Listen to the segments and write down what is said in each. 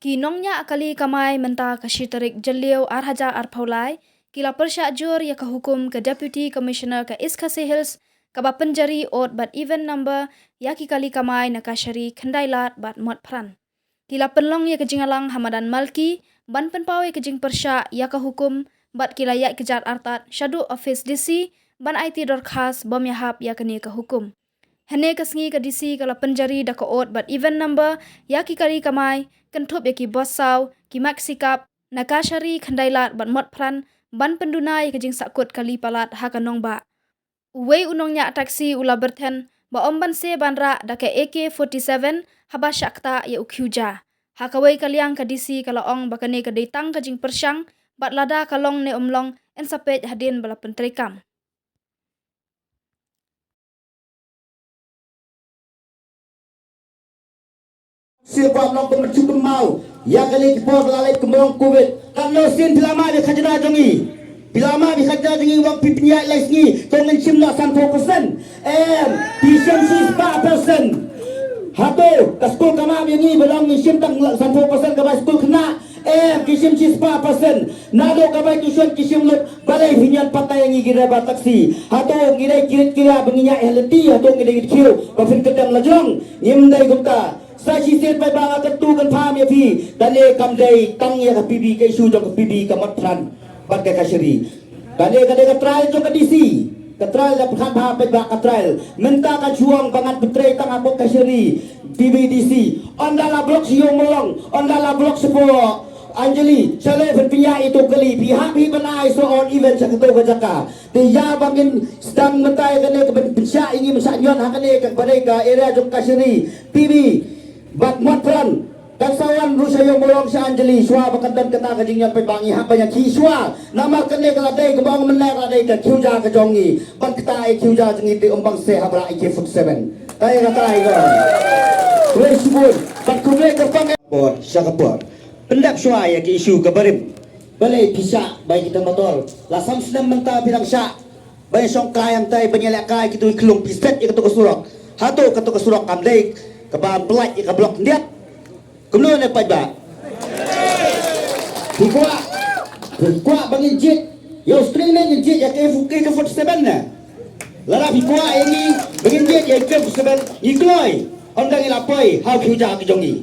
Kinongnya akali kamai menta kashitarik jeliau arhaja arpaulai, kila persya jur ya hukum ke Deputy Commissioner ke Iskasi Hills, kaba penjari ot bat event number ya kali kamai nakashari kendailat bat mot pran. Kila penlong ya kejingalang Hamadan Malki, ban penpawe kejing persya ya hukum bat kila ya kejat artat Shadow Office DC, ban IT dorkas bom yahap ya keni ke hukum. Hene kesngi ke DC kala penjari da ot bat event number ya kali kamai kentup ya ki bosau ki maksikap nakashari khandailat bat mot pran ban pendunai kejing sakut kali palat hakanong ba. Uwe unongnya taksi ula berten ba omban se banra da ke AK-47 haba syakta ya ukyuja. Hakawai kaliang ke DC kala ong bakane ke datang kejing persyang bat lada kalong ne umlong en sapej hadin bala pentrikam. Siapa belum kemercu kemau, ya kali kipor lalai kemerong COVID. Kalau sin bilama di khajra jongi, bilama di khajra jongi wang pipinya lesni, tongen cimna 100%, pisem si 4%. Hatu, kaskul kama yang belong sim tang 100% kama skul kena, kisim si 4%. Nado kama tujuan kisim lut balai hinyan patai yang gira bataksi. Hatu gira kira benginya eleti, hatu gira kiu, bafin kedang lajong, nyimdai gupta. Saksi set pai banga ketu kan pham ya phi dale kam dei tang ya ka pibi ke su jong pibi ka mat pran bat ka kasri dale ka trial jong ka DC ka trial da phan pha pai ba ka trial menta ka chuang bangat betre tang abok kasri PBDC ondala blok siung molong ondala blok sepo Anjali sale penpinya itu kali pihak benai so on event sakto ka jaka tiya bangin sedang mentai kene ke bensya ini mensanyon hakane ka badai ka area jong kasri PB bat matran kasawan rusayong molong si Anjali swa bakatan kata kajing yan pebangi hapanya kiswa nama kene kaladai kebang menek kaladai ka kiuja ka jongi bat kata ai kiuja jengi di umbang se habra AK-47 tay kata ai ko resibun bat kumle ka pang bot syakapot pendap swa ya ki isu kabarim balai bisa baik kita motor lasam senam menta bilang syak baik song kayam tay banyalak kai kitu kelung piset ya ketuk surok hatu ketuk surok kamdai kebahan pelat ya keblok ndiat kemudian apa ba hikwa bangin jit ya streaming jit ya ke47 na lara hikwa ini bangin jit ya ke47 ikloi ondang ilapai hau kiuja ke jongi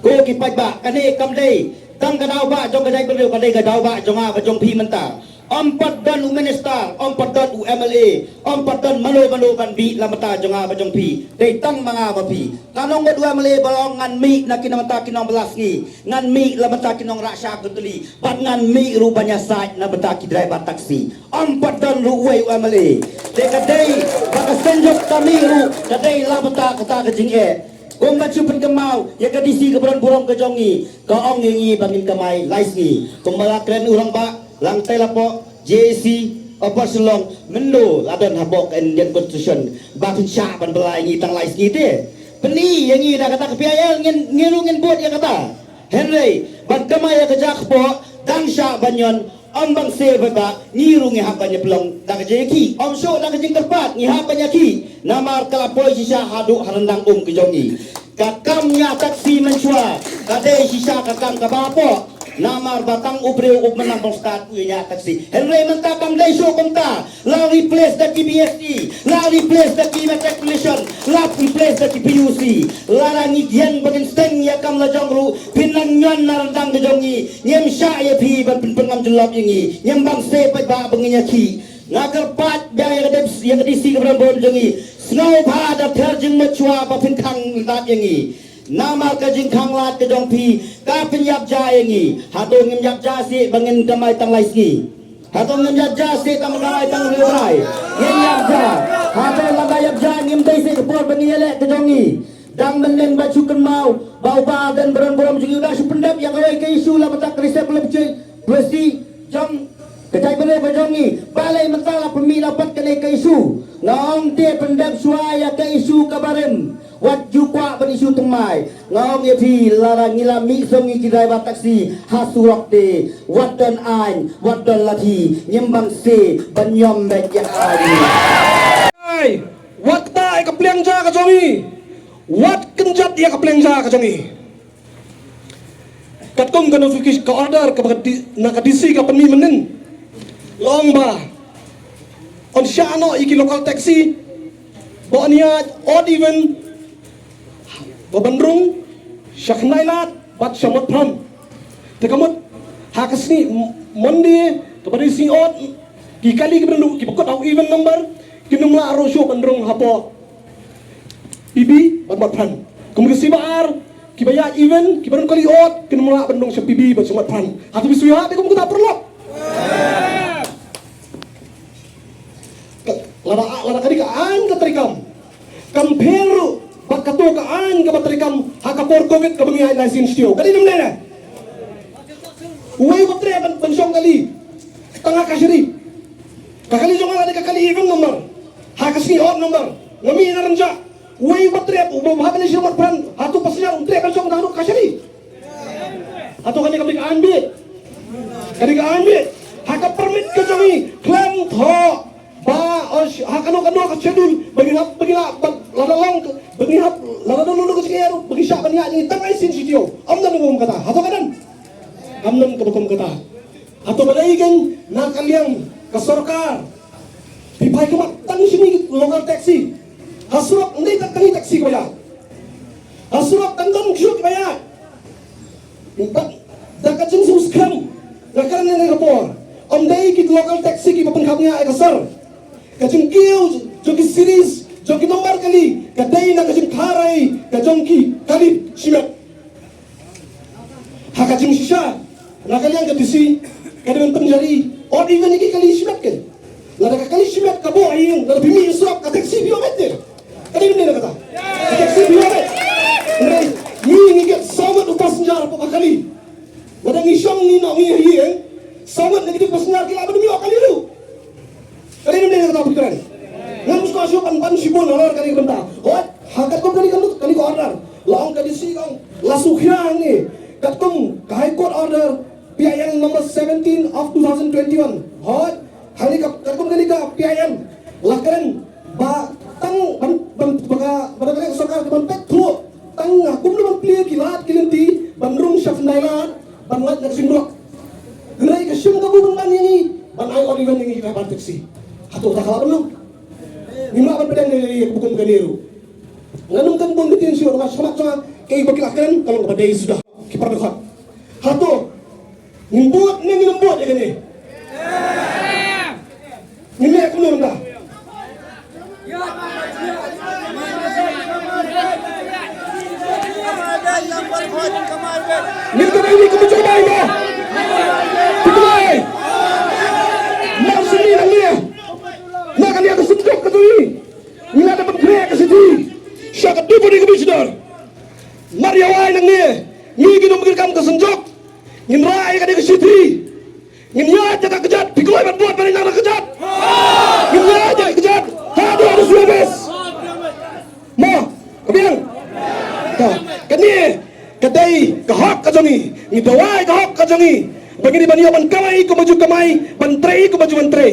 ko ki ba kane kamdei tang kadau ba jong kadai berdeu kadai kadau ba jonga ba jong pi menta Ompat dan Minister, ompat dan UMLA, ompat dan malu ban bi lamata jonga bajong pi. Datang mga bapi. Kanong ngod UMLA balong ngan mi na kinamata kinong belas ni. Ngan mi lamata kinong rasya kutuli. Pat ngan mi rupanya sait na betaki driver taksi. Ompat dan ruway UMLA. Dekadai bakasenjok kami ru kadai lamata kata kejing Kung machupan kemau, ya kadisi keberan burong kejongi, kaong ngi bangin kamai laisni. Kung malakren urang ba, lantai lapo, JC, apa selong, mendo, ladon habok Indian Constitution, bakin syapan belai ngi tang laisni te. Peni yang ngi dah kata kepiayal ngirungin buat ya kata. Henry, bang kamai ya kejak po, dang syak banyon, ambang sebaba ngirungi hapanya pelong dak jeki om so dak jeng tepat ngi hapanya ki namar kalapoi sisa haduk harendang kejongi kakamnya taksi mensua kade sisa kakam kabapo namar batang ubreu menang start punya taksi Henry mentakam dai so komta la replace the KBSD la replace the matriculation la replace the PUC la rangi gian bagin steng ya kam la jongru pinang nyon narandang kejongi nyem sya ya pi ban pengam jelop yangi nyem bang se pa ba benginya ki ngagar pat yang yang disi keberan bon jongi snow pa da terjing machwa ba pin kang lat yangi nama kajing kang lat ke jong pi ka pin yap ja yangi hatu ngem yap ja si bangin kamai tang laiski hatu ngem yap ja si tang kamai tang rirai ngem yap ja hatu laba yap ja ngem dai si kepor bangin ke jongi dang meneng baju kemau bau ba dan beron-beron juga udah sependap yang kawai ke isu lah betak riset belum cuy besi jam kecai bener bajongi balai mentala pemila dapat kena ke isu ngong te pendap suaya ke isu kabarem wat jukwa ban isu temai ngong ye pi larang ngila mi songi kidai taksi hasurok te wat dan ain wat dan lati nyembang se banyom bek yang ai wat tai kepliang ja ka jongi wat kenjat dia keplengja ka jongi kat kong ka notification ka order ka nakadisi ka panmimanin long ba on siya ano iki local taxi bo niya odd even babandrung siya knailat bat siya matram tekamot hakas ni mondi kepada si odd kikali kibandung kibukot au even number kinumla arosyo bandrung hapo bibi bat matram kemudian si baar kibaya even kibarun kali ot kinumula bandung sa pibi bat sumat pan hatu bisuya de kum kita perlu lara kali ka an ka trikam kamperu bat katu ka an ka batrikam hakapor covid ka bangi license tio kali namle na uway batre ban song kali tanga kasiri kakali jong ada kakali even number hakasni ot number ngami na ranja uway batrep ubah ni siya pan hatu pasnya untre kan song daru kasari hatu kani kami ambil kani ambil haka permit ke kami klaim tho ba os hakano ka schedule bagi ladalong bagi ladalong ko siya bagi siya kanya ni tangay sin sitio amnan ngum kata hatu kanan amnan kabukum kata hatu balaigan na kalyang ka sarkar pipay ka tang sini local taxi hasurap hindi tangi taxi ko ya hasurap tangdong shoot ba ya dakat jing suskam nakaran ni rapor onday kit local taxi ki papanghap niya ay kasar kajing kiyo joki series joki number kali kaday na kajing karay kajong ki kali simet hakajing sisya nakaliang kadisi kadaman penjari or even iki kali simet kan lada kali simet kabo ayung lada bimi israp ka taxi biometer kali ni kata taxi biomet ni ngigit samat upas senjara po kali wadang isyong ni no ngi hiye samat nagiti pas senjara kila abad mio kali lu kali ni kata pikiran ngam ko asyo pan sibon order kali benda hot hakat ko kali ko order laong kali si kong lasukhyang ni katkum high court order PIL number 17 of 2021 hot hari katkum kali ka PIL lakaran ba tang baga sokar ban petro tang kum naman clear kilat kilinti bandrung syaf nailat banlat nak sindok gerai ka syum ka bubun man ini ban ay olivan ini kita taxi hatu ta kala belum lima ban pedang dari bukum kaniru nganum kan bong detensi orang samak sama kay bakilakan kalau kepada sudah kipar dekat hatu nimbuat ni nimbuat ya kene ini aku belum dah Minta ini kamu coba ini. Coba. Masih ni dia. Nak kali aku sedok ke tu ni. Ni ada bergerak ke situ. Siapa tu pun ini komisioner. Maria Wai nang ni. Ni kita mungkin kamu kesenjok. Ngin rai ke situ. Ngin ya jaga kejat. Pikul buat pada yang kejat. Ngin ya jaga kejat. Hadu harus bebas. Mau, kebiang. Kani kadai kahak kajongi ni dawai kahak kajongi bagi ni baniyo ban kamai ko maju kamai ban trei ko maju ban trei